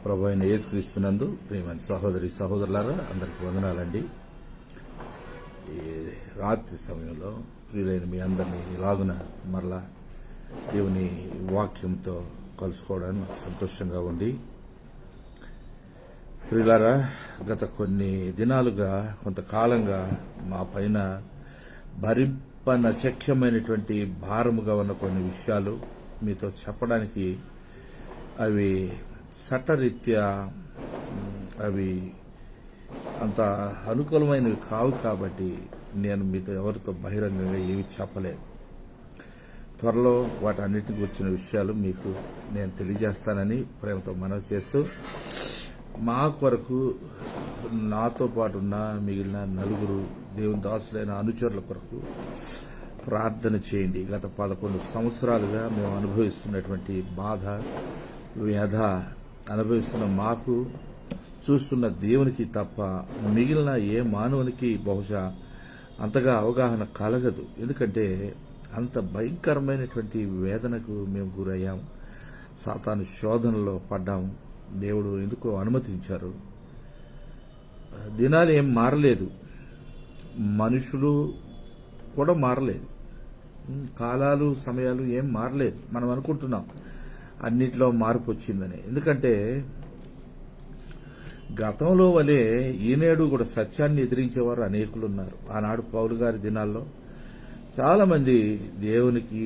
ప్రభు అయిన యేసుక్రీస్తునందు ప్రియమైన సహోదరి సహోదరులారా అందరికీ వందనాలండి. ఈ రాత్రి సమయంలో ప్రియులైన మీ అందరినీ ఇలాగున మరలా దేవుని వాక్యంతో కలుసుకోవడానికి నాకు సంతోషంగా ఉంది. ప్రియులారా, గత కొన్ని దినాలుగా కొంతకాలంగా మా పైన భరింపనశక్యమైనటువంటి భారముగా ఉన్న కొన్ని విషయాలు మీతో చెప్పడానికి అవి చట్టరీత్యా అవి అంత అనుకూలమైనవి కావు కాబట్టి నేను మీతో ఎవరితో బహిరంగంగా ఏమి చెప్పలేదు. త్వరలో వాటన్నిటికి వచ్చిన విషయాలు మీకు నేను తెలియజేస్తానని ప్రేమతో మనవి చేస్తూ, మా కొరకు నాతో పాటు ఉన్న మిగిలిన నలుగురు దేవుని దాసులైన అనుచరుల కొరకు ప్రార్థన చేయండి. గత 11 సంవత్సరాలుగా మేము అనుభవిస్తున్నటువంటి బాధ వ్యధ అనుభవిస్తున్న మాకు, చూస్తున్న దేవునికి తప్ప మిగిలిన ఏ మానవునికి బహుశా అంతగా అవగాహన కలగదు. ఎందుకంటే అంత భయంకరమైనటువంటి వేదనకు మేము గురయ్యాం. సాతాను శోధనలో పడ్డాము. దేవుడు ఎందుకో అనుమతించారు. దినాలు ఏం మారలేదు, మనుషులు కూడా మారలేదు, కాలాలు సమయాలు ఏం మారలేదు. మనం అనుకుంటున్నాం అన్నిట్లో మార్పు వచ్చిందని. ఎందుకంటే గతంలో వలె ఈనేడు కూడా సత్యాన్ని ఎదిరించేవారు అనేకులు ఉన్నారు. ఆనాడు పౌలు గారి దినాల్లో చాలా మంది దేవునికి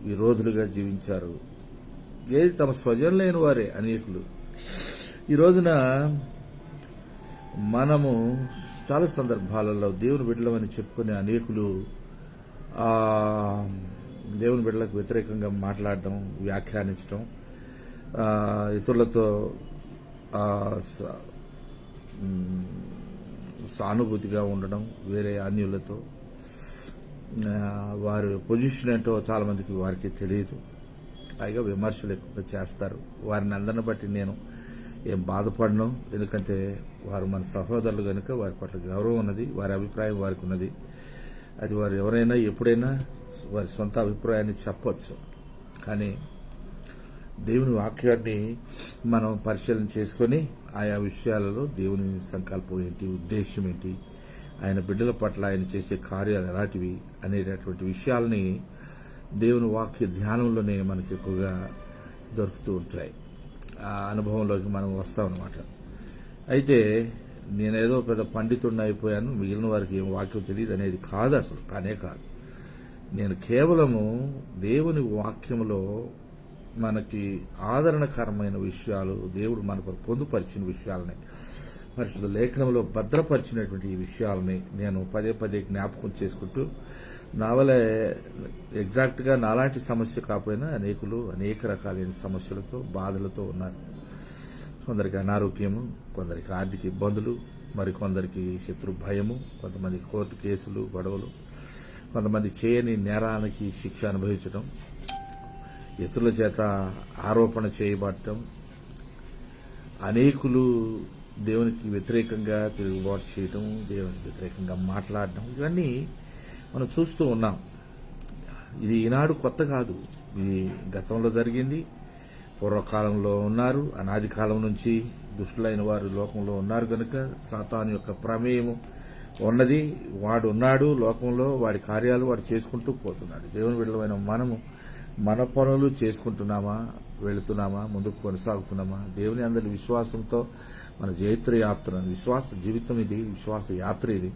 విరోధులుగా జీవించారు. ఏది తమ స్వజనులైన వారే అనేకులు. ఈ రోజున మనము చాలా సందర్భాలలో దేవుని బిడ్డలమని చెప్పుకునే అనేకులు దేవుని బిడ్డలకు వ్యతిరేకంగా మాట్లాడడం, వ్యాఖ్యానించడం, ఇతరులతో సానుభూతిగా ఉండడం, వేరే అన్యులతో వారి పొజిషన్ ఏంటో చాలా మందికి వారికి తెలియదు. పైగా విమర్శలు ఎక్కువగా చేస్తారు. వారిని అందరిని బట్టి నేను ఏం బాధపడను. ఎందుకంటే వారు మన సహోదరులు కనుక వారి పట్ల గౌరవం ఉన్నది, వారి అభిప్రాయం వారికి ఉన్నది. అది వారు ఎవరైనా ఎప్పుడైనా వారి సొంత అభిప్రాయాన్ని చెప్పవచ్చు. కానీ దేవుని వాక్యాన్ని మనం పరిశీలన చేసుకొని ఆయా విషయాలలో దేవుని సంకల్పం ఏంటి, ఉద్దేశం ఏంటి, ఆయన బిడ్డల పట్ల ఆయన చేసే కార్యాలు ఎలాంటివి అనేటటువంటి విషయాలని దేవుని వాక్య ధ్యానంలోనే మనకి ఎక్కువగా దొరుకుతూ ఉంటాయి. ఆ అనుభవంలోకి మనం వస్తామన్నమాట. అయితే నేనేదో పెద్ద పండితుడిని అయిపోయాను, మిగిలిన వారికి ఏం వాక్యం తెలియదు అనేది కాదు, అసలు కానే కాదు. నేను కేవలము దేవుని వాక్యములో మనకి ఆదరణకరమైన విషయాలు, దేవుడు మనకు పొందుపరిచిన విషయాలని, పరిశుద్ధ లేఖనంలో భద్రపరిచినటువంటి ఈ విషయాలని నేను పదే పదే జ్ఞాపకం చేసుకుంటూ, నా వల్ల ఎగ్జాక్ట్గా నాలాంటి సమస్య కాకపోయినా అనేకులు అనేక రకాలైన సమస్యలతో బాధలతో ఉన్నారు. కొందరికి అనారోగ్యము, కొందరికి ఆర్థిక ఇబ్బందులు, మరికొందరికి శత్రు భయము, కొంతమందికి కోర్టు కేసులు గొడవలు, కొంతమంది చేయని నేరానికి శిక్ష అనుభవించడం, ఇతరుల చేత ఆరోపణ చేయబడటం, అనేకులు దేవునికి వ్యతిరేకంగా తిరుగుబాటు చేయడం, దేవునికి వ్యతిరేకంగా మాట్లాడడం, ఇవన్నీ మనం చూస్తూ ఉన్నాం. ఇది ఈనాడు కొత్త కాదు, ఇది గతంలో జరిగింది. పూర్వకాలంలో ఉన్నారు, అనాది కాలం నుంచి దుష్టులైన వారు లోకంలో ఉన్నారు కనుక సాతాను యొక్క ప్రమేయము ఉన్నది. వాడు ఉన్నాడు లోకంలో, వాడి కార్యాలు వాడు చేసుకుంటూ పోతున్నాడు. దేవుని బిడ్డలమైన మనము మన పనులు చేసుకుంటున్నామా, వెళుతున్నామా, ముందుకు కొనసాగుతున్నామా, దేవుని అందరి విశ్వాసంతో మన జైత్ర యాత్ర, విశ్వాస జీవితం ఇది, విశ్వాస యాత్ర ఇది.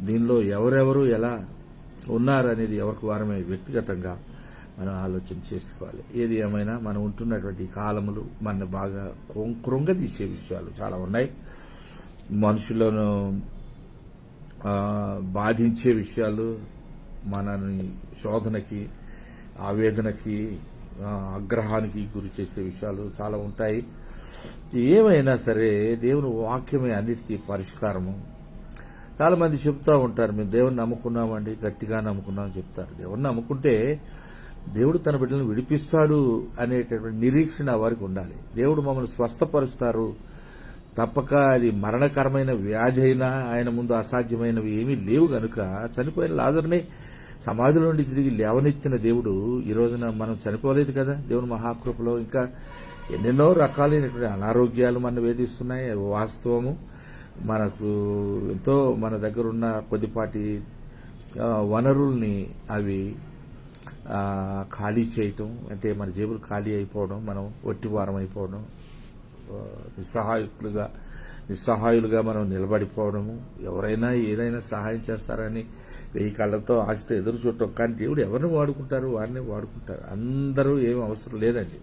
దీనిలో ఎవరెవరు ఎలా ఉన్నారు అనేది ఎవరికి వారమే వ్యక్తిగతంగా మనం ఆలోచన చేసుకోవాలి. ఏది ఏమైనా మనం ఉంటున్నటువంటి కాలములు మన బాగా కృంగదీసే విషయాలు చాలా ఉన్నాయి. మనుషులను బాధించే విషయాలు, మనని శోధనకి, ఆవేదనకి, ఆగ్రహానికి గురి చేసే విషయాలు చాలా ఉంటాయి. ఏమైనా సరే దేవుని వాక్యమే అన్నిటికీ పరిష్కారము. చాలా మంది చెప్తూ ఉంటారు, మేము దేవుని నమ్ముకున్నామండి, గట్టిగా నమ్ముకున్నామని చెప్తారు. దేవుని నమ్ముకుంటే దేవుడు తన బిడ్డలను విడిపిస్తాడు అనేటటువంటి నిరీక్షణ వారికి ఉండాలి. దేవుడు మమ్మల్ని స్వస్థపరుస్తారు, తప్పక అది మరణకరమైన వ్యాధి అయినా ఆయన ముందు అసాధ్యమైనవి ఏమీ లేవు గనుక చనిపోయిన లాజరుని సమాధిలో నుండి తిరిగి లేవనెత్తిన దేవుడు ఈ రోజున మనం చనిపోలేదు కదా. దేవుని మహాకృపలో ఇంకా ఎన్నెన్నో రకాలైనటువంటి అనారోగ్యాలు మనం వేధిస్తున్నాయి, అవి వాస్తవము. మనకు ఎంతో మన దగ్గర ఉన్న కొద్దిపాటి వనరుల్ని అవి ఖాళీ చేయటం, అంటే మన జేబులు ఖాళీ అయిపోవడం, మనం ఒట్టివారం అయిపోవడం, నిస్సహాయులుగా మనం నిలబడిపోవడము. ఎవరైనా ఏదైనా సహాయం చేస్తారని 1000 కళ్ళతో ఆశతో ఎదురు చూడటం. కానీ దేవుడు ఎవరిని వాడుకుంటారు? వారిని వాడుకుంటారు. అందరూ ఏం అవసరం లేదండి.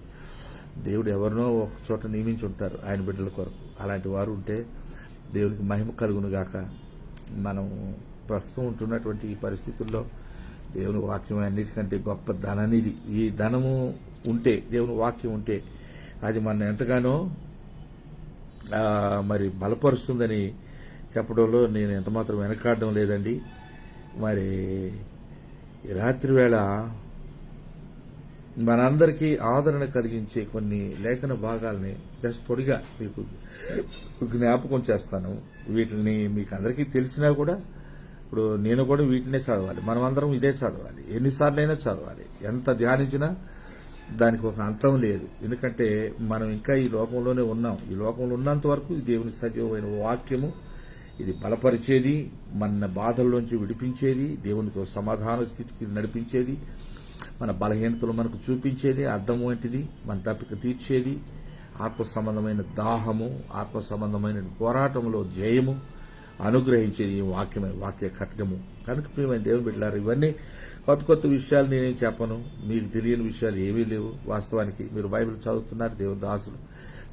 దేవుడు ఎవరినో ఒక చోట నియమించి ఉంటారు ఆయన బిడ్డల కొరకు. అలాంటి వారు ఉంటే దేవునికి మహిమ కలుగును గాక. మనం ప్రస్తుతం ఉంటున్నటువంటి ఈ పరిస్థితుల్లో దేవుని వాక్యం అన్నిటికంటే గొప్ప ధననిధి. ఈ ధనము ఉంటే, దేవుని వాక్యం ఉంటే అది మన ఎంతగానో మరి బలపరుస్తుందని చెప్పడంలో నేను ఎంతమాత్రం వెనకాడడం లేదండి. మరి ఈ రాత్రి వేళ మనందరికీ ఆదరణ కలిగించే కొన్ని లేఖన భాగాల్ని జస్ట్ పొడిగా మీకు జ్ఞాపకం చేస్తాను. వీటిని మీకు అందరికీ తెలిసినా కూడా ఇప్పుడు నేను కూడా వీటినే చదవాలి. మనమందరం ఇదే చదవాలి, ఎన్నిసార్లైనా చదవాలి. ఎంత ధ్యానించినా దానికి ఒక అంతం లేదు. ఎందుకంటే మనం ఇంకా ఈ లోకంలోనే ఉన్నాం. ఈ లోకంలో ఉన్నంత వరకు దేవుని సజీవమైన వాక్యము ఇది బలపరిచేది, మన బాధల్లోంచి విడిపించేది, దేవునితో సమాధాన స్థితికి నడిపించేది, మన బలహీనతలు మనకు చూపించేది, అర్థం వంటిది, మన తప్పిక తీర్చేది, ఆత్మ సంబంధమైన దాహము, ఆత్మ సంబంధమైన పోరాటంలో జయము అనుగ్రహించేది ఈ వాక్యమే, వాక్య ఖడ్గము. కనుక ప్రియమైన దేవుని బిడ్డలారా, ఇవన్నీ కొత్త విషయాలు నేనేం చెప్పను. మీకు తెలియని విషయాలు ఏమీ లేవు. వాస్తవానికి మీరు బైబిల్ చదువుతున్నారు, దేవుని దాసులు.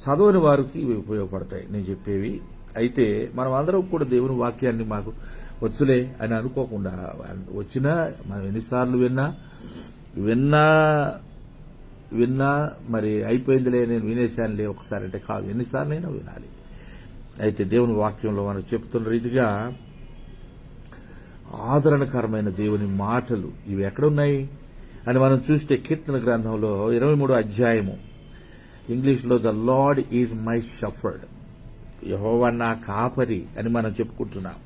చదవని వారికి ఇవి ఉపయోగపడతాయి నేను చెప్పేవి. అయితే మనం అందరం కూడా దేవుని వాక్యాన్ని మాకు వచ్చులే అని అనుకోకుండా, వచ్చినా మనం ఎన్నిసార్లు విన్నా మరి అయిపోయిందిలే, నేను వినేశానులే ఒకసారి అంటే కాదు, ఎన్నిసార్లైనా వినాలి. అయితే దేవుని వాక్యంలో మనం చెప్తున్న రీతిగా ఆదరణకరమైన దేవుని మాటలు ఇవి ఎక్కడున్నాయి అని మనం చూస్తే కీర్తన గ్రంథంలో 23వ అధ్యాయము, ఇంగ్లీష్లో the Lord is my shepherd, యెహోవా నా కాపరి అని మనం చెప్పుకుంటున్నాం,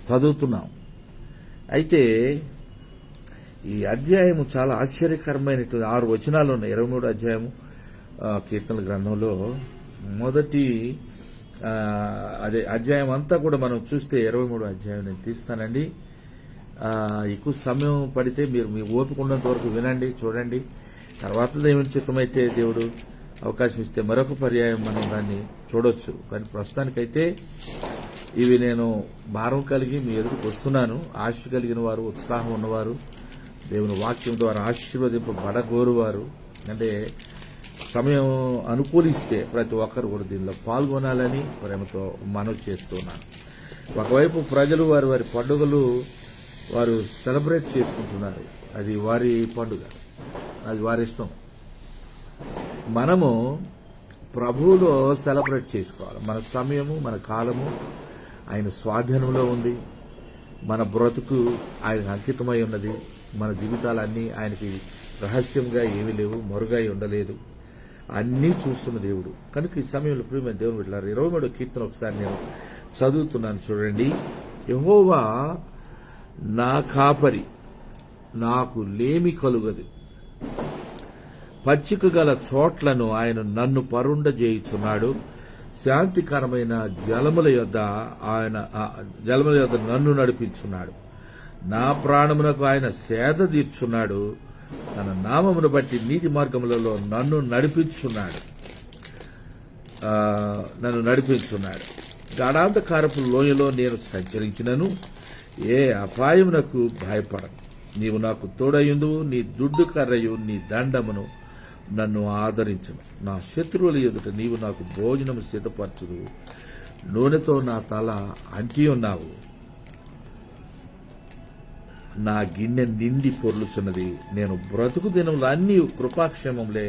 చదువుతున్నాం. అయితే ఈ అధ్యాయము చాలా ఆశ్చర్యకరమైనటువంటి 6 వచనాలు ఉన్నాయి 23వ అధ్యాయము కీర్తనల గ్రంథంలో. మొదటి అదే అధ్యాయం అంతా కూడా మనం చూస్తే 23వ అధ్యాయం నేను తీస్తానండి. ఎక్కువ సమయం పడితే మీరు మీ ఓపిక ఉన్నంత వరకు వినండి, చూడండి. తర్వాత దేవుని చిత్తమైతే దేవుడు అవకాశం ఇస్తే మరొక పర్యాయం మనం దాన్ని చూడొచ్చు. కానీ ప్రస్తుతానికైతే ఇవి నేను భారం కలిగి మీ ఎదురుకు వస్తున్నాను. ఆశ కలిగిన వారు, ఉత్సాహం ఉన్నవారు, దేవుని వాక్యం ద్వారా ఆశీర్వదింపబడగోరువారు, అంటే సమయం అనుకూలిస్తే ప్రతి ఒక్కరు కూడా దీనిలో పాల్గొనాలని ప్రేమతో మనవి చేస్తున్నాను. ఒకవైపు ప్రజలు వారి వారి పండుగలు వారు సెలబ్రేట్ చేసుకుంటున్నారు, అది వారి పండుగ, అది వారి ఇష్టం. మనము ప్రభువులో సెలబ్రేట్ చేసుకోవాలి. మన సమయము, మన కాలము ఆయన స్వాధీనంలో ఉంది. మన బ్రతుకు ఆయన అంకితమై ఉన్నది. మన జీవితాలన్నీ ఆయనకి రహస్యంగా ఏమీ లేవు, మరుగై ఉండలేదు, అన్నీ చూస్తున్న దేవుడు. కనుక ఈ సమయంలో ప్రియమైన దేవుని బిడ్డలారా, 23వ కీర్తన ఒకసారి నేను చదువుతున్నాను, చూడండి. యెహోవా నా కాపరి, నాకు లేమి కలుగదు. పచ్చిక గల చోట్లను ఆయన నన్ను పరుండజేయుచున్నాడు. శాంతికరమైన జలముల యొద్ద నన్ను నడిపించున్నాడు. నా ప్రాణమునకు ఆయన సేద తీర్చున్నాడు. తన నామమును బట్టి నీతి మార్గములలో నన్ను నడిపించున్నాడు. గాఢాంధకారపు లోయలో నేను సంచరించినను ఏ అపాయమునకు భయపడను. నీవు నాకు తోడయుందువు, నీ దుడ్డు కర్రయు నీ దండమును నన్ను ఆదరించును. నా శత్రువుల ఎదుట నీవు నాకు భోజనము సిద్ధపరచుదు. నూనెతో నా తల అంటి ఉన్నావు. నా గిన్నె నిండి పొర్లుచున్నది. నేను బ్రతుకు దినములు అన్ని కృపాక్షేమంలే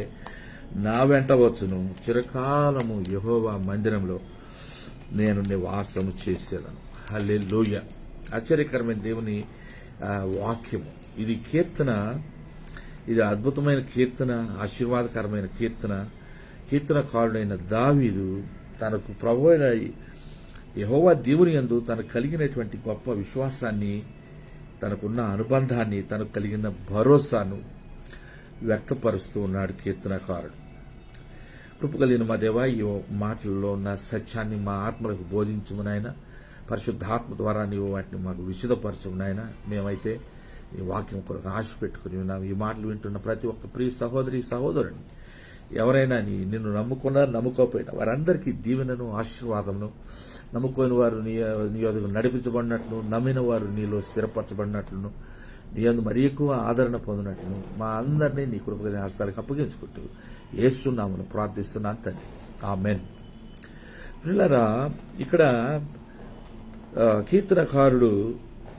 నా వెంట వచ్చును. చిరకాలము యెహోవా మందిరంలో నేను నివాసము చేసేదను. హల్లెలూయా. ఆశ్చర్యకరమైన దేవుని వాక్యము. ఇది కీర్తన, ఇది అద్భుతమైన కీర్తన, ఆశీర్వాదకరమైన కీర్తనకారుడైన దావీదు తనకు ప్రభువైన యెహోవా దేవుని యందు తనకు కలిగినటువంటి గొప్ప విశ్వాసాన్ని, తనకున్న అనుబంధాన్ని, తనకు కలిగిన భరోసాను వ్యక్తపరుస్తూ ఉన్నాడు కీర్తనకారుడు. కృప కలిగిన మా దేవా, ఈ మాటల్లో ఉన్న సత్యాన్ని మా ఆత్మలకు బోధించము నాయన. పరిశుద్ధాత్మ ద్వారా నీవు వాటిని మాకు విశదపరచము నాయన. మేమైతే ఈ వాక్యం కొరకు ఆశ పెట్టుకుని ఉన్నాము. ఈ మాటలు వింటున్న ప్రతి ఒక్క ప్రియ సహోదరుని ఎవరైనా నిన్ను నమ్ముకోకపోయినా వారందరికీ దీవెనను ఆశీర్వాదమును, నమ్ముకోని వారు నీ యొద్దకు నడిపించబడినట్లు, నమ్మిన వారు నీలో స్థిరపరచబడినట్లును, నీ యందు మరి ఎక్కువ ఆదరణ పొందినట్లును మా అందరినీ నీ కృపగల హస్తాలకు అప్పగించుకుంటూ యేసు నామమున ప్రార్థిస్తున్నాను తండ్రి, ఆమేన్. పిల్లరా, ఇక్కడ కీర్తనకారుడు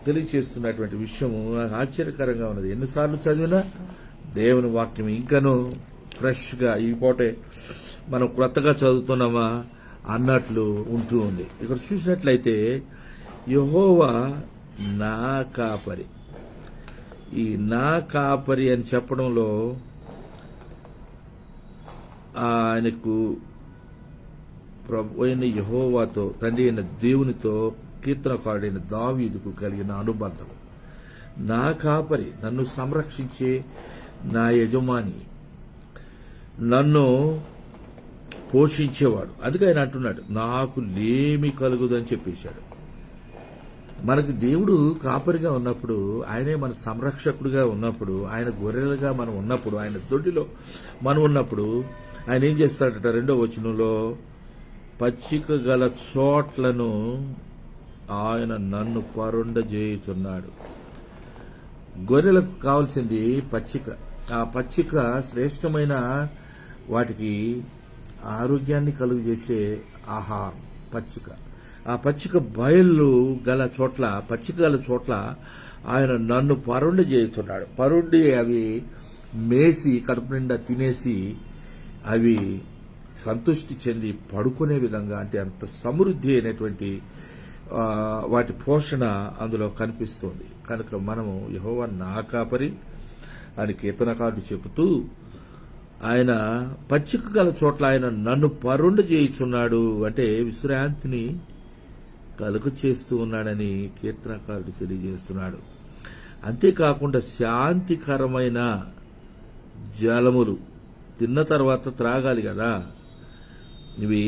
తెలియచేస్తున్నటువంటి విషయము నాకు ఆశ్చర్యకరంగా ఉన్నది. ఎన్నిసార్లు చదివినా దేవుని వాక్యం ఇంకనూ ఫ్రెష్గా ఈ పూటే మనం క్రొత్తగా చదువుతున్నామా అన్నట్లు ఉంటూ ఉంది. ఇక్కడ చూసినట్లయితే యెహోవా నా కాపరి, ఈ నా కాపరి అని చెప్పడంలో ఆయనకు ప్రభు అయిన యెహోవాతో, తండ్రి అయిన దేవునితో కీర్తనకారుడైన దావీదుకు కలిగిన అనుబంధం. నా కాపరి, నన్ను సంరక్షించే నా యజమాని, నన్ను పోషించేవాడు. అందుకే ఆయన అంటున్నాడు, నాకు లేమి కలుగుదని చెప్పేశాడు. మనకు దేవుడు కాపరిగా ఉన్నప్పుడు, ఆయనే మన సంరక్షకుడిగా ఉన్నప్పుడు, ఆయన గొర్రెలుగా మనం ఉన్నప్పుడు, ఆయన దొడ్డిలో మనం ఉన్నప్పుడు ఆయన ఏం చేస్తాడట? 2వ వచనంలో, పచ్చిక గల చోట్లను ఆయన నన్ను పరుండజేయుచున్నాడు. గొర్రెలకు కావాల్సింది పచ్చిక. ఆ పచ్చిక శ్రేష్టమైన వాటికి ఆరోగ్యాన్ని కలుగజేసే ఆహారం పచ్చిక. ఆ పచ్చిక బయళ్ళు గల చోట్ల, పచ్చిక గల చోట్ల ఆయన నన్ను పరుండి చేస్తున్నాడు. పరుండి అవి మేసి కడుపు నిండా తినేసి అవి సంతృష్టి చెంది పడుకునే విధంగా, అంటే అంత సమృద్ధి అయినటువంటి వాటి పోషణ అందులో కనిపిస్తుంది. కనుక మనము యెహోవా నా కాపరి అని కీర్తనకారుడు చెబుతూ, ఆయన పచ్చిక గల చోట్ల ఆయన నన్ను పరుండ చేయుచున్నాడు అంటే విశ్రాంతిని కలుగ చేస్తూ ఉన్నాడని కీర్తనకారుడు తెలియజేస్తున్నాడు. అంతేకాకుండా శాంతికరమైన జలములు తిన్న తర్వాత త్రాగాలి కదా. ఇవి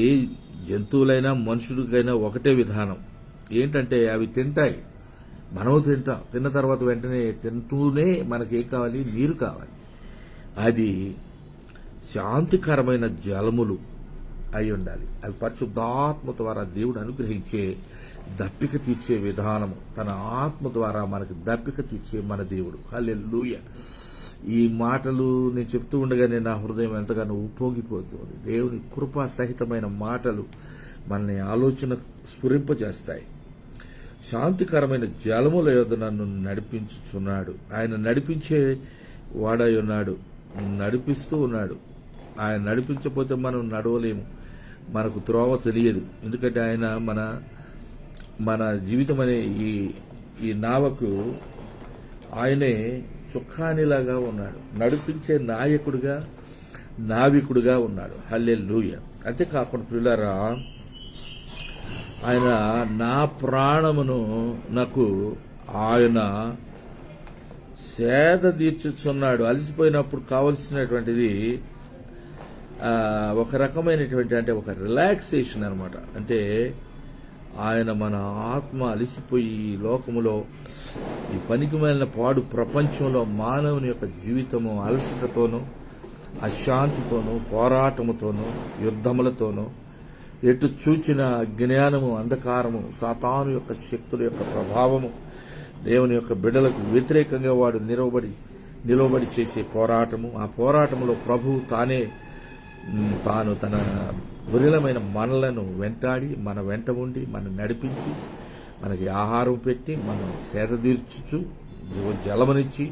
జంతువులైనా మనుషులకైనా ఒకటే విధానం. ఏంటంటే అవి తింటాయి, మనము తింటాం. తిన్న తర్వాత వెంటనే తింటూనే మనకేం కావాలి? నీరు కావాలి. అది శాంతికరమైన జలములు అయి ఉండాలి. అవి పరిశుద్ధాత్మ ద్వారా దేవుడు అనుగ్రహించే దప్పిక తీర్చే విధానము. తన ఆత్మ ద్వారా మనకు దప్పిక తీర్చే మన దేవుడు. హల్లెలూయా. ఈ మాటలు నేను చెప్తూ ఉండగానే నా హృదయం ఎంతగానో ఉప్పొంగిపోతుంది. దేవుని కృపా సహితమైన మాటలు మనల్ని ఆలోచన స్ఫురింపజేస్తాయి. శాంతికరమైన జలముల యొద్ద నన్ను నడిపించుచున్నాడు. ఆయన నడిపించే వాడై ఉన్నాడు, నడిపిస్తూ ఉన్నాడు. ఆయన నడిపించకపోతే మనం నడవలేము, మనకు త్రోవ తెలియదు. ఎందుకంటే ఆయన మన జీవితం అనే ఈ నావకు ఆయనే చుక్కానిలాగా ఉన్నాడు, నడిపించే నాయకుడిగా, నావికుడిగా ఉన్నాడు. హల్లెలూయా. అంతేకాకుండా ప్రియులారా, ఆయన నా ప్రాణమును నాకు ఆయన సేద తీర్చుచున్నాడు. అలసిపోయినప్పుడు కావలసినటువంటిది ఒక రకమైనటువంటి, అంటే ఒక రిలాక్సేషన్ అనమాట. అంటే ఆయన మన ఆత్మ అలసిపోయి ఈ లోకములో, ఈ పనికిమాలిన పాడు ప్రపంచంలో మానవుని యొక్క జీవితము అలసటతోనూ, అశాంతితోనూ, పోరాటముతోనూ, యుద్ధములతోనూ, ఎటు చూచిన జ్ఞానము, అంధకారము, సాతాను యొక్క శక్తుల యొక్క ప్రభావము, దేవుని యొక్క బిడ్డలకు వ్యతిరేకంగా వాడు నిలవబడి చేసే పోరాటము. ఆ పోరాటంలో ప్రభువు తాను తన గొర్రెలమైన మనలను వెంటాడి, మన వెంట ఉండి, మనం నడిపించి, మనకి ఆహారం పెట్టి, మనం సేద తీర్చుచు, జలమనిచ్చి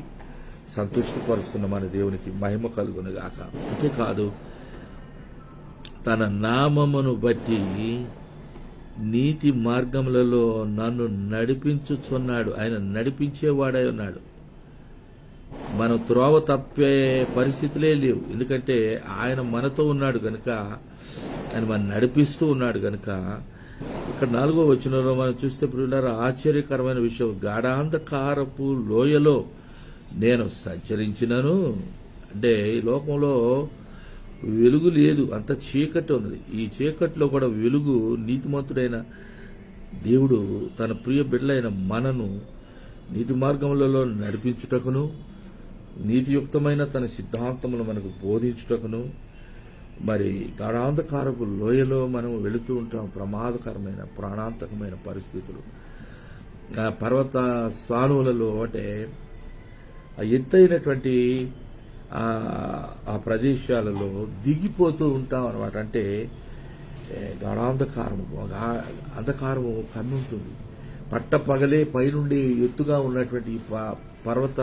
సంతృష్టిపరుస్తున్న మన దేవునికి మహిమ కలుగునుగాక. అంతేకాదు, తన నామమును బట్టి నీతి మార్గములలో నన్ను నడిపించుచున్నాడు. ఆయన నడిపించేవాడై ఉన్నాడు. మనం త్రోవ తప్పే పరిస్థితులే లేవు. ఎందుకంటే ఆయన మనతో ఉన్నాడు కనుక, ఆయన మనం నడిపిస్తూ ఉన్నాడు కనుక. ఇక్కడ 4వ వచనంలో మనం చూస్తే ప్రియులారా, ఆశ్చర్యకరమైన విషయం, గాఢాంధకారపు లోయలో నేను సంచరించినను. అంటే ఈ లోకంలో వెలుగు లేదు, అంత చీకటి ఉన్నది. ఈ చీకటిలో కూడా వెలుగు నీతిమంతుడైన దేవుడు తన ప్రియ బిడ్డలైన మనను నీతి మార్గములలో నడిపించుటకును, నీతియుక్తమైన తన సిద్ధాంతములు మనకు బోధించుటకును, మరి గాఢాంధకారపు లోయలో మనం వెళుతూ ఉంటాం. ప్రమాదకరమైన ప్రాణాంతకమైన పరిస్థితులు, పర్వత స్థానువులలో అంటే ఆ ఎత్తైనటువంటి ఆ ప్రదేశాలలో దిగిపోతూ ఉంటాం అనమాట. అంటే అంధకారము కమ్మి ఉంటుంది. పట్టపగలే పైనుండి ఎత్తుగా ఉన్నటువంటి పర్వత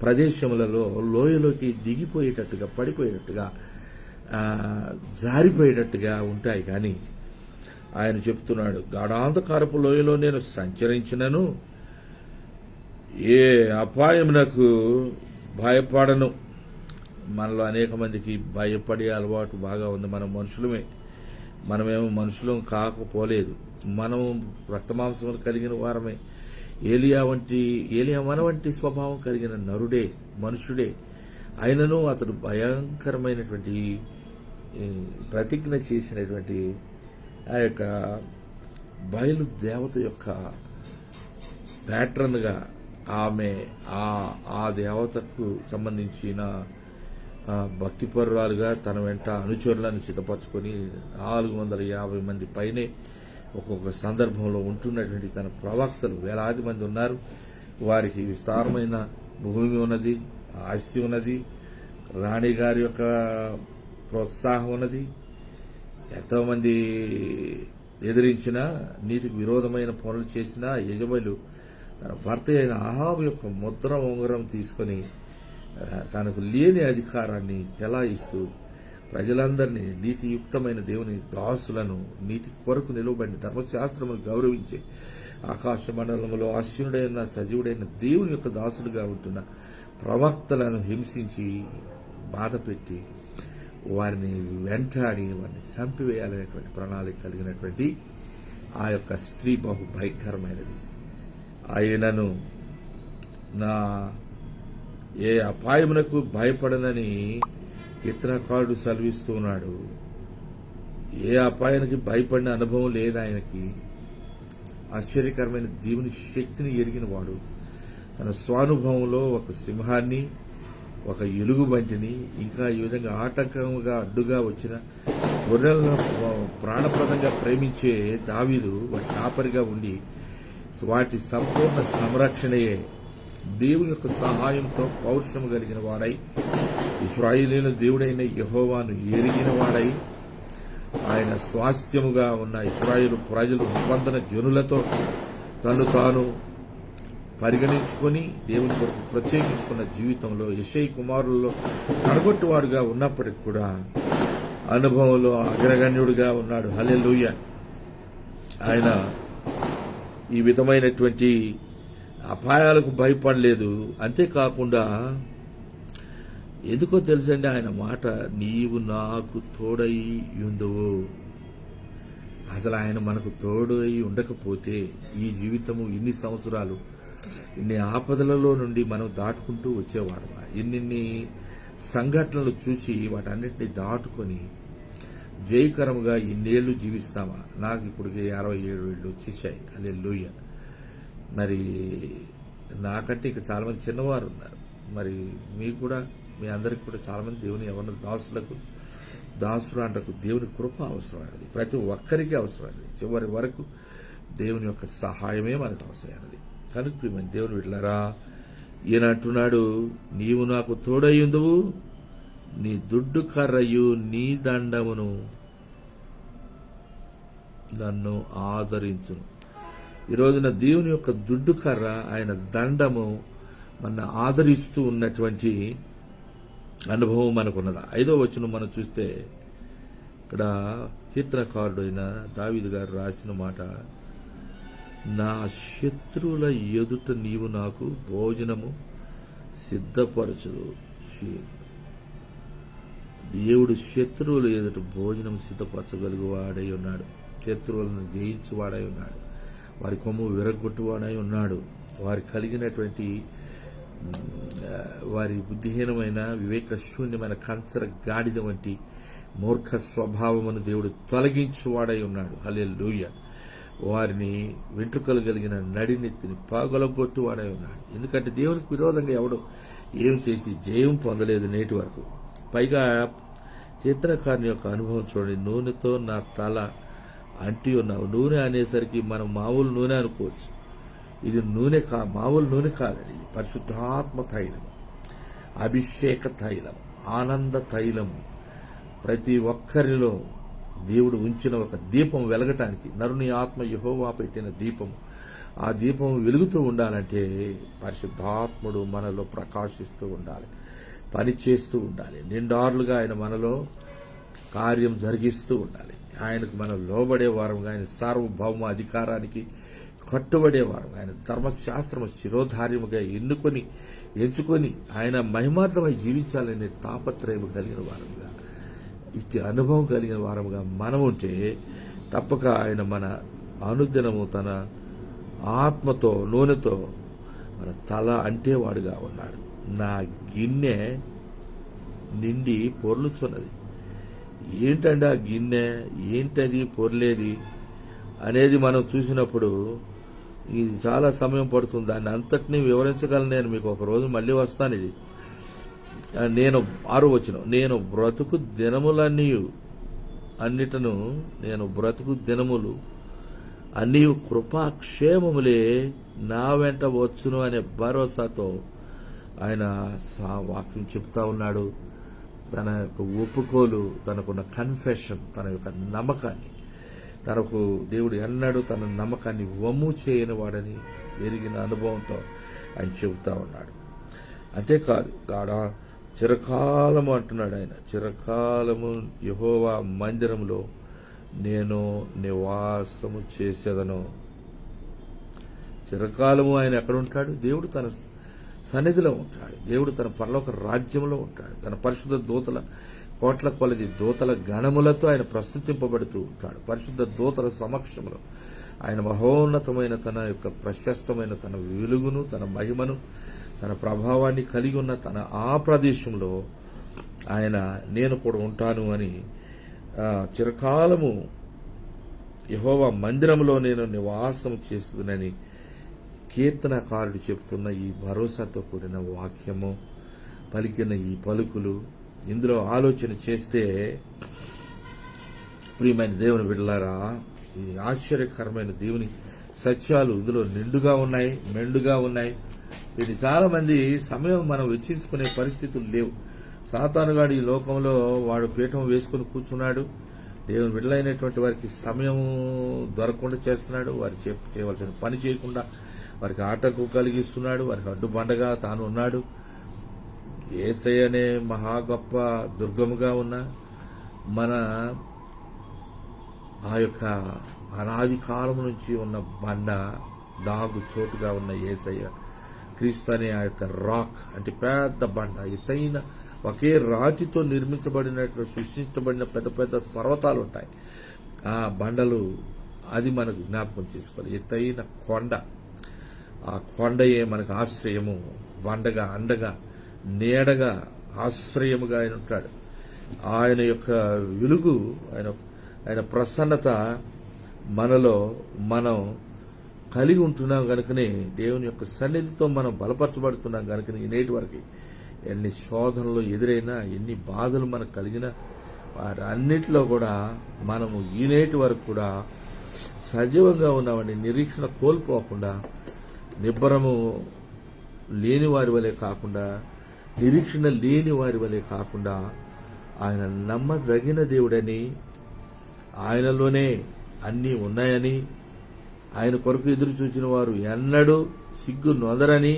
ప్రదేశములలో లోయలోకి దిగిపోయేటట్టుగా, పడిపోయేటట్టుగా, జారిపోయేటట్టుగా ఉంటాయి. కానీ ఆయన చెప్తున్నాడు, గాఢాంధకారపు లోయలో నేను సంచరించినను ఏ అపాయమునకు భయపడను. మనలో అనేక మందికి భయపడే అలవాటు బాగా ఉంది. మనం మనుషులమే, మనమేమో మనుషులం కాకపోలేదు, మనం రక్తమాంసములు కలిగిన వారమే. ఏలియా మన వంటి స్వభావం కలిగిన నరుడే, మనుషుడే. అయినను అతడు భయంకరమైనటువంటి ప్రతిజ్ఞ చేసినటువంటి ఆ యొక్క బయలు దేవత యొక్క ప్యాట్రన్గా ఆమె ఆ దేవతకు సంబంధించిన భక్తిపరురాలుగా తన వెంట అనుచరులను సిద్ధపరచుకొని 450 మంది పైనే ఒక్కొక్క సందర్భంలో ఉంటున్నటువంటి తన ప్రవక్తలు వేలాది మంది ఉన్నారు. వారికి విస్తారమైన భూమి ఉన్నది, ఆస్తి ఉన్నది, రాణి గారి యొక్క ప్రోత్సాహం ఉన్నది. ఎంతోమంది ఎదిరించినా, నీతికి విరోధమైన పనులు చేసినా యజమానులు తన భర్త అయిన అహాబు యొక్క ముద్ర ఉంగరం తీసుకొని తనకు లేని అధికారాన్ని చెలాయిస్తూ ప్రజలందరినీ, నీతియుక్తమైన దేవుని దాసులను, నీతి కొరకు నిలువబడిన ధర్మశాస్త్రమును గౌరవించే ఆకాశ మండలంలో అశ్వినుడైన సజీవుడైన దేవుని యొక్క దాసుడుగా ఉంటున్న ప్రవక్తలను హింసించి బాధపెట్టి వారిని వెంటాడి వారిని చంపివేయాలనేటువంటి ప్రణాళిక కలిగినటువంటి ఆ యొక్క స్త్రీ బహు భయంకరమైనది. ఆయనను నా ఏ అపాయమునకు భయపడనని కీర్తనకారుడు సెలవిస్తున్నాడు. ఏ అపాయానికి భయపడిన అనుభవం లేదు ఆయనకి. ఆశ్చర్యకరమైన దేవుని శక్తిని ఎరిగిన వాడు తన స్వానుభవంలో ఒక సింహాన్ని, ఒక ఎలుగుబంటిని, ఇంకా ఈ విధంగా ఆటంకంగా అడ్డుగా వచ్చిన గొర్రెలను ప్రాణప్రదంగా ప్రేమించే దావీదు వాటి కాపరిగా ఉండి వాటి సంపూర్ణ సంరక్షణయే దేవుని యొక్క సహాయంతో పౌరుషము కలిగిన వాడై, ఇశ్రాయేలీయుల దేవుడైన యెహోవాను ఎరిగిన వాడై, ఆయన స్వాస్థ్యముగా ఉన్న ఇశ్రాయేలు ప్రజలు నిబంధన జనులతో తను తాను పరిగణించుకొని దేవుని కొరకు ప్రత్యేకించుకున్న జీవితంలో యెషయి కుమారులలో కడగొట్టువాడుగా ఉన్నప్పటికీ కూడా అనుభవంలో అగ్రగణ్యుడిగా ఉన్నాడు. హల్లెలూయా. ఆయన ఈ విధమైనటువంటి అపాయాలకు భయపడలేదు. అంతేకాకుండా ఎందుకో తెలుసండి ఆయన మాట, నీవు నాకు తోడై ఉందువు. అసలు ఆయన మనకు తోడై ఉండకపోతే ఈ జీవితము ఇన్ని సంవత్సరాలు ఇన్ని ఆపదలలో నుండి మనం దాటుకుంటూ వచ్చేవారు. ఇన్నిన్ని సంఘటనలు చూసి వాటన్నిటిని దాటుకొని జయకరముగా ఇన్నేళ్లు జీవిస్తామా? నాకు ఇప్పుడు 67 ఏళ్ళు వచ్చేసాయి. హల్లెలూయా. మరి నాకంటే ఇక చాలామంది చిన్నవారు ఉన్నారు. మరి మీకు కూడా, మీ అందరికి కూడా చాలామంది దేవుని ఎవరి దాసురాంటకు దేవుని కృప అవసరమైనది. ప్రతి ఒక్కరికి అవసరమైనది. చివరి వరకు దేవుని యొక్క సహాయమే మనకు అవసరమైనది. కనుక ప్రియమైన దేవుని బిడ్డలారా, ఈయన అంటున్నాడు, నీవు నాకు తోడయ్యుందువు, నీ దుడ్డు కర్రయు నీ దండమును నన్ను ఆదరించును. ఈరోజున దేవుని యొక్క దుడ్డు కర్ర, ఆయన దండము మన ఆదరిస్తూ ఉన్నటువంటి అనుభవం మనకున్నది. 5వ వచనం మనం చూస్తే ఇక్కడ కీర్తనకారుడు అయిన దావీదు గారు రాసిన మాట, నా శత్రువుల ఎదుట నీవు నాకు భోజనము సిద్ధపరచు. దేవుడు శత్రువుల ఎదుట భోజనం సిద్ధపరచగలిగేవాడై ఉన్నాడు. శత్రువులను జయించువాడై ఉన్నాడు. వారి కొమ్ము విరగొట్టువాడై ఉన్నాడు. వారి కలిగినటువంటి వారి బుద్ధిహీనమైన వివేకశూన్యమైన కంచర గాడిద వంటి మూర్ఖ స్వభావమును దేవుడు తొలగించువాడై ఉన్నాడు. హల్లెలూయా. వారిని వెంట్రుకలు కలిగిన నడినెత్తిని పగలగొట్టువాడై ఉన్నాడు. ఎందుకంటే దేవునికి విరోధంగా ఎవడు ఏం చేసి జయం పొందలేదు నేటి వరకు. పైగా కీర్తనకారుని యొక్క అనుభవం చూడండి. నూనెతో నా తల అంటి ఉన్నావు. నూనె అనేసరికి మనం మామూలు నూనె అనుకోవచ్చు. ఇది నూనె మామూలు నూనె కాదండి. ఇది పరిశుద్ధాత్మ తైలము, అభిషేక తైలము, ఆనంద తైలము. ప్రతి ఒక్కరిలో దేవుడు ఉంచిన ఒక దీపం వెలగటానికి, నరుని ఆత్మ యెహోవా పెట్టిన దీపం. ఆ దీపం వెలుగుతూ ఉండాలంటే పరిశుద్ధాత్ముడు మనలో ప్రకాశిస్తూ ఉండాలి, పని చేస్తూ ఉండాలి. నిండార్లుగా ఆయన మనలో కార్యం జరిగిస్తూ ఉండాలి. ఆయనకు మనం లోబడే వారంగా, ఆయన సార్వభౌమ అధికారానికి కట్టుబడే వారం, ఆయన ధర్మశాస్త్రము శిరోధార్యముగా ఎంచుకొని ఆయన మహిమార్థమై జీవించాలనే తాపత్రయం కలిగిన వారముగా, ఇట్టి అనుభవం కలిగిన వారముగా మనం ఉంటే తప్పక ఆయన మన అనుదినము తన ఆత్మతో నూనెతో మన తల అంటేవాడుగా ఉన్నాడు. నా గిన్నె నిండి పొర్లుచున్నది. ఏంటండి ఆ గిన్నె, ఏంటది పొర్లేది అనేది మనం చూసినప్పుడు ఇది చాలా సమయం పడుతుంది. దాన్ని అంతటినీ వివరించగలను నేను మీకు. ఒక రోజు మళ్ళీ వస్తాను. ఇది నేను 6వ వచనం, నేను బ్రతుకు దినములు అన్నీ కృపాక్షేమములే నా వెంట వచ్చును అనే భరోసాతో ఆయన వాక్యం చెప్తా ఉన్నాడు. తన యొక్క ఒప్పుకోలు, తనకున్న కన్ఫెషన్, తన యొక్క నమ్మకాన్ని, తనకు దేవుడు ఎన్నడూ తన నమ్మకాన్ని వమ్ము చేయని వాడని ఎరిగిన అనుభవంతో ఆయన చెబుతా ఉన్నాడు. అంతేకాదు, చిరకాలము అంటున్నాడు ఆయన, చిరకాలము యెహోవా మందిరంలో నేను నివాసము చేసేదను. చిరకాలము ఆయన ఎక్కడ ఉంటాడు? దేవుడు తన సన్నిధిలో ఉంటాడు. దేవుడు తన పరలోక రాజ్యంలో ఉంటాడు. తన పరిశుద్ధ దూతల కోట్ల కొలది దూతల గణములతో ఆయన ప్రస్తుతింపబడుతూ ఉంటాడు. పరిశుద్ధ దూతల సమక్షంలో ఆయన మహోన్నతమైన తన యొక్క ప్రశస్తమైన తన వెలుగును, తన మహిమను, తన ప్రభావాన్ని కలిగి ఉన్న తన ఆ ప్రదేశంలో ఆయన నేను కూడా ఉంటాను అని చిరకాలము యెహోవా మందిరంలో నేను నివాసం చేస్తుందని కీర్తనకారుడు చెబుతున్న ఈ భరోసాతో కూడిన వాక్యము, పలికిన ఈ పలుకులు, ఇందులో ఆలోచన చేస్తే ప్రియమైన దేవుని బిడ్డలారా, ఈ ఆశ్చర్యకరమైన దేవుని సత్యాలు ఇందులో నిండుగా ఉన్నాయి, మెండుగా ఉన్నాయి. ఇది చాలా మంది సమయం మనం వెచ్చించుకునే పరిస్థితులు లేవు. సాతానుగాడు ఈ లోకంలో వాడు పీఠం వేసుకుని కూర్చున్నాడు. దేవుని బిడ్డలైనటువంటి వారికి సమయం దొరకకుండా చేస్తున్నాడు. వారు చేయవలసిన పని చేయకుండా వారికి ఆటంకం కలిగిస్తున్నాడు. వారికి అడ్డుబండగా తాను ఉన్నాడు. యేసయ్యనే మహా గొప్ప దుర్గముగా ఉన్న మన ఆ యొక్క అనాది కాలం నుంచి ఉన్న బండ, దాగు చోటుగా ఉన్న యేసయ్య, క్రీస్తు అనే ఆ యొక్క రాక్ అంటే పెద్ద బండ, ఎత్తైన ఒకే రాతితో నిర్మించబడినట్లు సృష్టించబడిన పెద్ద పెద్ద పర్వతాలు ఉంటాయి. ఆ బండలు అది మనకు జ్ఞాపకం చేసుకోవాలి. ఎత్తైన కొండ, ఆ కొండయే మనకు ఆశ్రయము, బండగా, అండగా, నీడగా, ఆశ్రయముగా ఆయన ఉంటాడు. ఆయన యొక్క వెలుగు, ఆయన ప్రసన్నత మనలో మనం కలిగి ఉంటున్నాం కనుకనే, దేవుని యొక్క సన్నిధితో మనం బలపరచబడుతున్నాం కనుకనే నేటి వరకు ఎన్ని శోధనలు ఎదురైనా, ఎన్ని బాధలు మనకు కలిగినా, వాటన్నిటిలో కూడా మనము ఈ నేటి వరకు కూడా సజీవంగా ఉన్నామని నిరీక్షణ కోల్పోకుండా, నిబ్బరము లేని వారి వలె కాకుండా, నిరీక్షణ లేని వారి వలె కాకుండా, ఆయన నమ్మదగిన దేవుడని, ఆయనలోనే అన్నీ ఉన్నాయని, ఆయన కొరకు ఎదురు చూచిన వారు ఎన్నడూ సిగ్గు నొదరని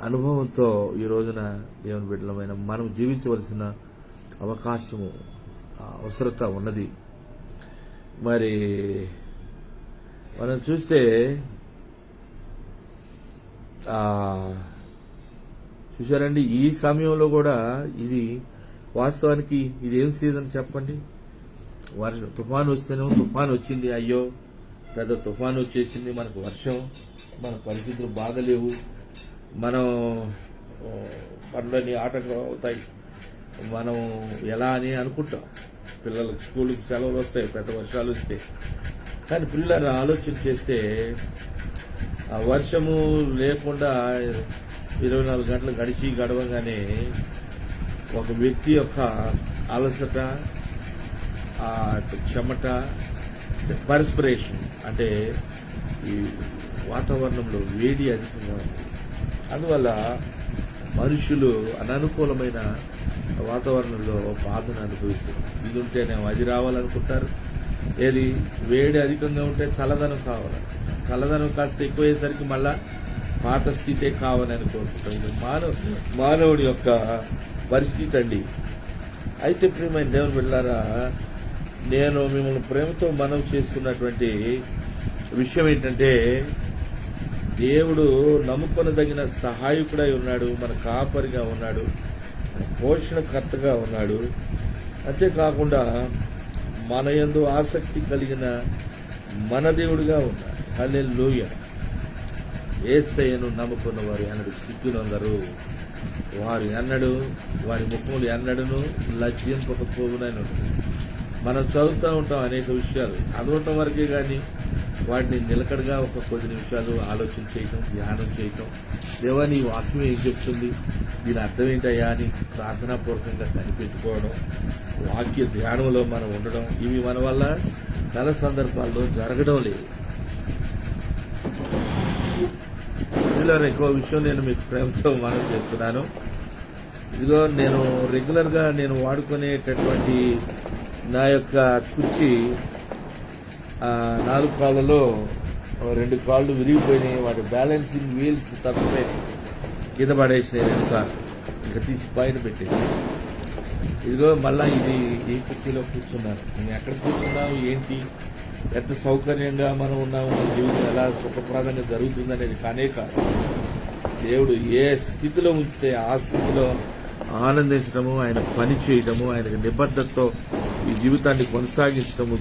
అనుభవంతో ఈ రోజున దేవుని బిడ్డలమైన మనం జీవించవలసిన అవకాశము, అవసరత ఉన్నది. మరి మనం చూస్తే చూసారండి, ఈ సమయంలో కూడా ఇది వాస్తవానికి ఇదేం సీజన్ చెప్పండి? వర్షం, తుఫాను వస్తేనేమో తుఫాను వచ్చింది, అయ్యో పెద్ద తుఫాను వచ్చేసింది, మనకు వర్షం, మన పరిస్థితులు బాగలేవు మనం పనులన్నీ ఆటంకం అవుతాయి, మనం ఎలా అని అనుకుంటాం. పిల్లలకు స్కూల్కి సెలవులు వస్తాయి, పెద్ద వర్షాలు వస్తాయి. కానీ పిల్లలు ఆలోచన చేస్తే ఆ వర్షము లేకుండా 24 గంటలు గడవగానే ఒక వ్యక్తి యొక్క అలసట, ఆ చెమట, పర్స్పిరేషన్ అంటే ఈ వాతావరణంలో వేడి అధికంగా ఉంది. అందువల్ల మనుషులు అననుకూలమైన వాతావరణంలో బాధను అనుభవిస్తారు. ఇది ఉంటేనేమో అది రావాలనుకుంటారు. ఏది వేడి అధికంగా ఉంటే చల్లదనం కావాలి, చల్లదనం కాస్త ఎక్కువయ్యేసరికి మళ్ళా పాత స్థితే కావాలని కోరుకుంటాం. ఇది మానవుడి యొక్క పరిస్థితి అండి. అయితే ప్రియమైన దేవుని బిడ్డలారా, నేను మిమ్మల్ని ప్రేమతో మనవి చేసుకున్నటువంటి విషయం ఏంటంటే, దేవుడు నమ్ముకొనదగిన సహాయకుడై ఉన్నాడు, మన కాపరిగా ఉన్నాడు, పోషణకర్తగా ఉన్నాడు. అంతేకాకుండా మన యందు ఆసక్తి కలిగిన మన దేవుడిగా ఉన్నాడు. హల్లెలూయా. యేసయ్యను నమ్ముకున్న వారు ఎన్నడు సిగ్గునందరు, వారు ఎన్నడు వారి ముఖములు ఎన్నడను లజ్జింపకపోవునని. మనం చదువుతూ ఉంటాం అనేక విషయాలు, చదవటం వరకే కానీ వాటిని నిలకడగా ఒక కొద్ది నిమిషాలు ఆలోచన చేయటం, ధ్యానం చేయటం, దేవా నీ వాక్యం ఏం చెప్తుంది, దీని అర్థం ఏంటయ్యా అని ప్రార్థనాపూర్వకంగా కనిపెట్టుకోవడం, వాక్య ధ్యానంలో మనం ఉండడం, ఇవి మన వల్ల చాలా సందర్భాల్లో జరగడం లేదు. ఇందులో ఎక్కువ విషయం నేను మీకు ప్రేమతో మనం చేస్తున్నాను. ఇదిగో నేను రెగ్యులర్గా నేను వాడుకునేటటువంటి నా యొక్క కుర్చీ 4 కాళ్ళలో 2 కాళ్ళు విరిగిపోయినాయి. వాటి బ్యాలెన్సింగ్ వీల్స్ తప్పిపోయినాయి, కింద పడేసినాయి 2 సార్లు. ఇంకా తీసి పైన పెట్టేసి ఇదిగో మళ్ళా ఇది ఈ కుర్చీలో కూర్చున్నాను. నేను ఎక్కడ కూర్చున్నావు ఏంటి, ఎంత సౌకర్యంగా మనం ఉన్నాము, మన జీవితం ఎలా సుఖప్రదంగా జరుగుతుందనేది కానే కాదు. దేవుడు ఏ స్థితిలో ఉంచితే ఆ స్థితిలో ఆనందించడము, ఆయన పని చేయడము, ఆయన నిబద్ధతతో ఈ జీవితాన్ని కొనసాగించడము,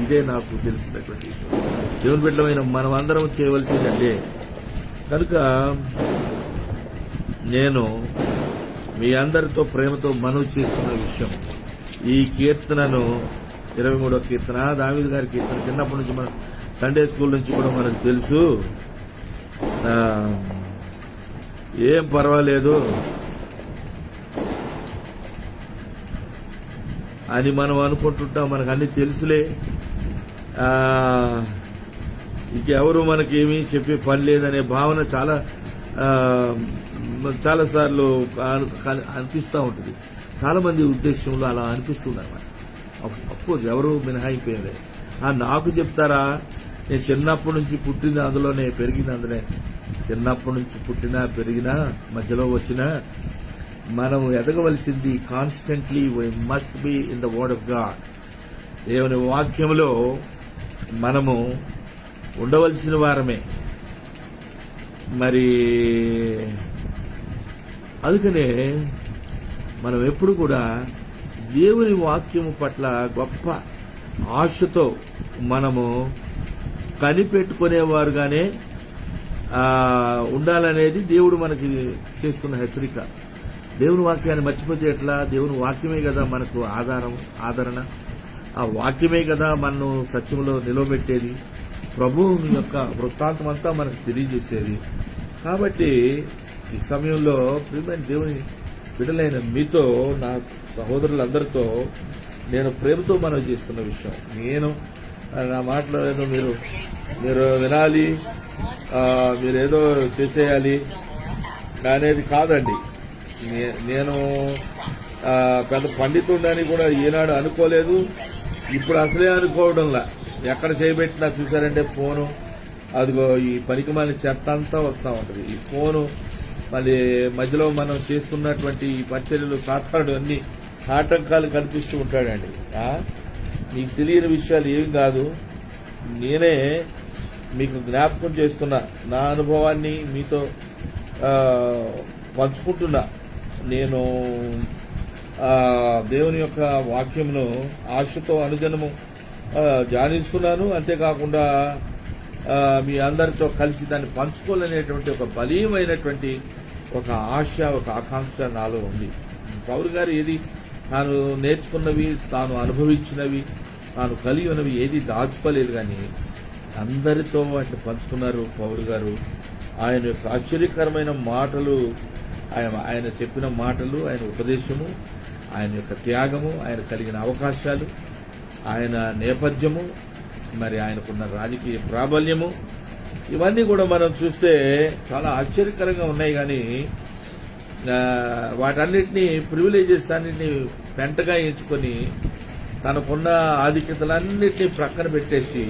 ఇదే నాకు తెలిసినటువంటి విషయం. దేవుని బిడ్డలమైన మనం అందరం చేయవలసిందంటే కనుక నేను మీ అందరితో ప్రేమతో మనవి చేస్తున్న విషయం, ఈ కీర్తనను 23వ కీర్తన దావీదు గారి కీర్తన చిన్నప్పటి నుంచి మన సండే స్కూల్ నుంచి కూడా మనకు తెలుసు. ఏం పర్వాలేదు అని మనం అనుకుంటుంటాం, మనకు అన్ని తెలుసులే, ఇంకెవరు మనకేమీ చెప్పే పని లేదనే భావన చాలాసార్లు అనిపిస్తూ ఉంటుంది. చాలా మంది ఉద్దేశంలో అలా అనిపిస్తుంది అన్నమాట. అఫ్కోర్స్ ఎవరు మినహాయిపోయింది. నాకు చెప్తారా, నేను చిన్నప్పటి నుంచి పుట్టింది అందులోనే, పెరిగింది అందులో. చిన్నప్పటి నుంచి పుట్టినా పెరిగినా మధ్యలో వచ్చినా మనం ఎదగవలసింది constantly we must be in the word of God. దేవుని వాక్యంలో మనము ఉండవలసిన వారమే. మరి అందుకనే మనం ఎప్పుడు కూడా దేవుని వాక్యము పట్ల గొప్ప ఆశతో మనము కనిపెట్టుకునేవారుగానే ఉండాలనేది దేవుడు మనకి చేస్తున్న హెచ్చరిక. దేవుని వాక్యాన్ని మర్చిపోతే ఎట్లా? దేవుని వాక్యమే కదా మనకు ఆదరణ. ఆ వాక్యమే కదా మనను సత్యంలో నిలవబెట్టేది, ప్రభువు యొక్క వృత్తాంతం అంతా మనకు తెలియజేసేది. కాబట్టి ఈ సమయంలో ప్రియమైన దేవుని బిడ్డలైన మీతో, నా సహోదరులందరితో నేను ప్రేమతో మనవి చేస్తున్న విషయం, నేను నా మాటలో ఏదో మీరు వినాలి, మీరేదో చేసేయాలి అనేది కాదండి. నేను పెద్ద పండితుడని కూడా ఈనాడు అనుకోలేదు, ఇప్పుడు అసలే అనుకోవడంలా. ఎక్కడ చేయబెట్టినా చూసారంటే ఫోను, అదిగో ఈ పనికిమాలిన చెత్త అంతా వస్తూ ఉంటుంది. ఈ ఫోను మళ్ళీ మధ్యలో మనం చేసుకున్నటువంటి ఈ పరిచర్యలు, సాధారణ అన్ని ఆటంకాలు కనిపిస్తూ ఉంటాడండి. మీకు తెలియని విషయాలు ఏం కాదు, నేనే మీకు జ్ఞాపకం చేస్తున్నా, నా అనుభవాన్ని మీతో పంచుకుంటున్నా. నేను దేవుని యొక్క వాక్యంను ఆశతో అనుదినము ధ్యానిస్తున్నాను. అంతేకాకుండా మీ అందరితో కలిసి దాన్ని పంచుకోవాలనేటువంటి ఒక బలీయమైనటువంటి ఒక ఆశ, ఒక ఆకాంక్ష నాలో ఉంది. పౌలు గారు ఏది తాను నేర్చుకున్నవి, తాను అనుభవించినవి, తాను కలిగి ఉన్నవి ఏది దాచుకోలేదు, కానీ అందరితో వాటిని పంచుకున్నారు పౌలు గారు. ఆయన యొక్క ఆశ్చర్యకరమైన మాటలు, ఆయన చెప్పిన మాటలు, ఆయన ఉపదేశము, ఆయన యొక్క త్యాగము, ఆయన కలిగిన అవకాశాలు, ఆయన నేపథ్యము, మరి ఆయనకున్న రాజకీయ ప్రాబల్యము, ఇవన్నీ కూడా మనం చూస్తే చాలా ఆశ్చర్యకరంగా ఉన్నాయి. కానీ వాటన్నిటినీ ప్రివిలేజెస్ అన్నింటినీ పెంటగా ఎంచుకొని తనకున్న ఆధిక్యతలన్నింటినీ ప్రక్కన పెట్టేసి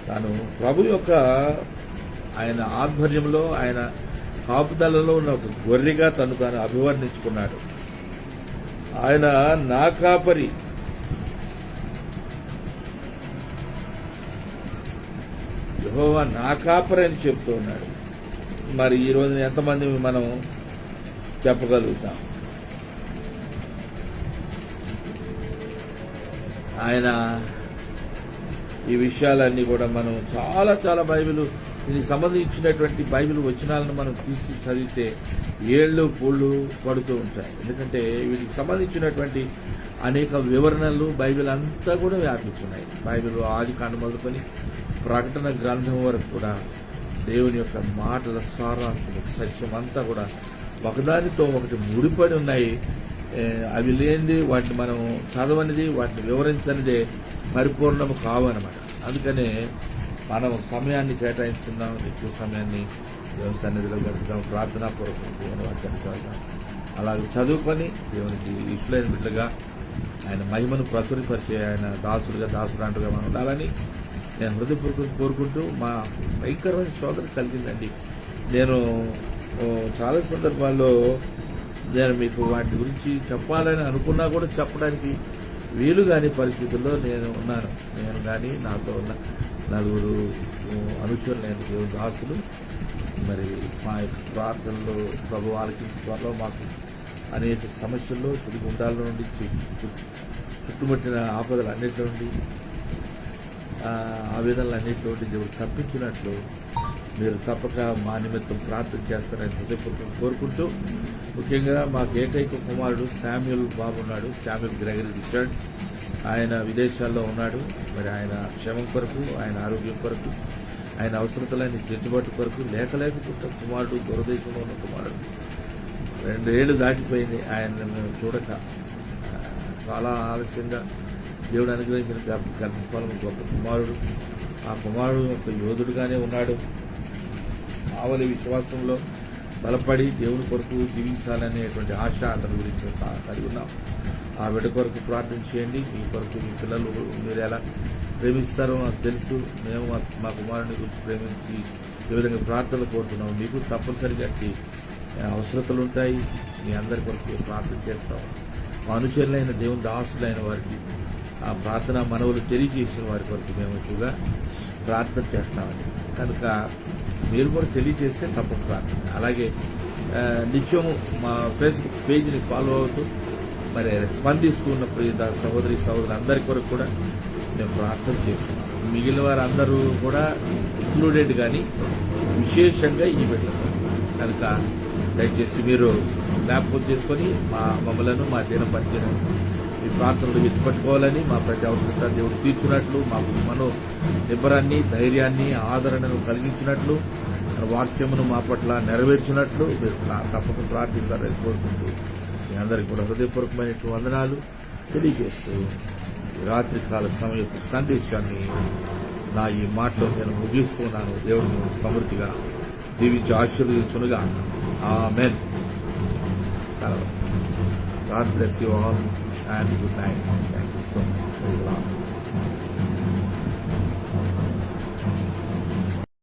తాను ప్రభు యొక్క ఆయన ఆధ్వర్యంలో, ఆయన కాపుదలలో ఉన్న ఒక గొర్రెగా తను అభివర్ణించుకున్నాడు. ఆయన నా కాపరి, యెహోవా నా కాపరి అని చెప్తూ ఉన్నాడు. మరి ఈ రోజున ఎంతమంది మనం చెప్పగలుగుతాం? ఆయన ఈ విషయాలన్నీ కూడా మనం చాలా బైబిల్, దీనికి సంబంధించినటువంటి బైబిల్ వచనాలను మనం తీసి చదివితే ఏళ్ళు పూళ్ళు పడుతూ ఉంటాయి. ఎందుకంటే వీటికి సంబంధించినటువంటి అనేక వివరణలు బైబిల్ అంతా కూడా వ్యాపించున్నాయి. బైబిల్ ఆది కాండం మొదలుకొని ప్రకటన గ్రంథం వరకు కూడా దేవుని యొక్క మాటల సారాంశం, సత్యం అంతా కూడా ఒకదానితో ఒకటి ముడిపడి ఉన్నాయి. అవి లేనిది వాటిని మనం చదవనిది, వాటిని వివరించనిదే పరిపూర్ణము కావన్నమాట. అందుకనే మనం సమయాన్ని కేటాయించుకుందాం, ఎక్కువ సమయాన్ని దేవుని సన్నిధిలో గడుపుదాం, ప్రార్థనా పూర్వకం దేవుని వాక్యాన్ని చదువుదాం. అలాగే చదువుకొని దేవునికి ఇష్టమైన బిడ్డలుగా ఆయన మహిమను ప్రచురపరిచే ఆయన దాసురాంటుగా మనం ఉండాలని నేను హృదయపూర్వకం కోరుకుంటూ, మా భయంకరమైన శోధన కలిగిందండి. నేను చాలా సందర్భాల్లో నేను మీకు వాటి గురించి చెప్పాలని అనుకున్నా కూడా చెప్పడానికి వీలు కాని పరిస్థితుల్లో నేను ఉన్నాను. నేను కానీ నాతో ఉన్న నలుగురు అనుచరులైన దేవుని దాసులు మరి మా యొక్క ప్రార్థనలో ప్రభు ఆలకించి త్వరలో మాకు అనేక సమస్యల్లో, సుడిగుండాల నుండి, చుట్టుముట్టిన ఆపదలు అన్నింటి నుండి, ఆవేదనలన్నింటి నుండి దేవుడు తప్పించినట్లు మీరు తప్పక మా నిమిత్తం ప్రార్థన చేస్తారని హృదయపూర్వకం కోరుకుంటూ, ముఖ్యంగా మాకు ఏకైక కుమారుడు శామ్యూల్ బాబు ఉన్నాడు, శామ్యూల్ గ్రెగరీ రిచర్డ్. ఆయన విదేశాల్లో ఉన్నాడు. మరి ఆయన క్షేమం కొరకు, ఆయన ఆరోగ్యం కొరకు, ఆయన అవసరతలైన చెట్టుబాటు కొరకు లేకపోతే కుమారుడు, దూరదేశంలో ఉన్న కుమారుడు 2 ఏళ్లు దాటిపోయింది ఆయన మేము చూడక. చాలా ఆలస్యంగా దేవుడు అనుగ్రహించిన గర్భఫలం గొప్ప కుమారుడు. ఆ కుమారుడు ఒక యోధుడుగానే ఉన్నాడు. ఆవలి విశ్వాసంలో బలపడి దేవుని కొరకు జీవించాలనేటువంటి ఆశ అతని గురించి కలిగి ఉన్నాం. ఆ బిడ్డ కొరకు ప్రార్థన చేయండి. మీ కొరకు, మీ పిల్లలు మీరు ఎలా ప్రేమిస్తారో నాకు తెలుసు. మేము మా కుమారుని గురించి ప్రేమించి ఈ విధంగా ప్రార్థనలు కోరుతున్నాం. మీకు తప్పనిసరిగా అవసరతలు ఉంటాయి. మీ అందరి కొరకు ప్రార్థన చేస్తాం. మా అనుచరులైన దేవుని దాసులైన వారికి ఆ ప్రార్థన మనవులు తెలియజేసిన వారి కొరకు మేము ఎక్కువగా ప్రార్థన చేస్తామండి. కనుక మీరు కూడా తెలియజేస్తే తప్పక ప్రార్థన. అలాగే నిత్యము మా ఫేస్బుక్ పేజీని ఫాలో అవుతూ మరి స్పందిస్తూ ఉన్న ప్రియ సహోదరి సహోదరులందరి కొరకు కూడా మేము ప్రార్థన చేస్తున్నాం. మిగిలిన వారందరూ కూడా ఇంక్లూడెడ్, కానీ విశేషంగా ఈ బిడ్డలు. కనుక దయచేసి మీరు జ్ఞాపకం చేసుకొని మమ్మలను, మా దినపరిచయం ఈ ప్రార్థనలు ఎత్తుపట్టుకోవాలని, మా ప్రతి అవసరత దేవుడు తీర్చున్నట్లు, మాకు మనో నిబ్బరాన్ని, ధైర్యాన్ని, ఆదరణను కలిగించినట్లు, వాక్యమును మా పట్ల నెరవేర్చినట్లు మీరు తప్పక ప్రార్థిస్తారని కోరుకుంటూ మీ అందరికీ కూడా హృదయపూర్వకమైన వందనాలు తెలియజేస్తూ ఈ రాత్రికాల సమయపు సందేశాన్ని నా ఈ మాటలో నేను ముగిస్తున్నాను. దేవుడు సమృద్ధిగా దీవించి ఆశీర్వదించునుగా. ఆమేన్. God bless you all and good night. Thank you so much.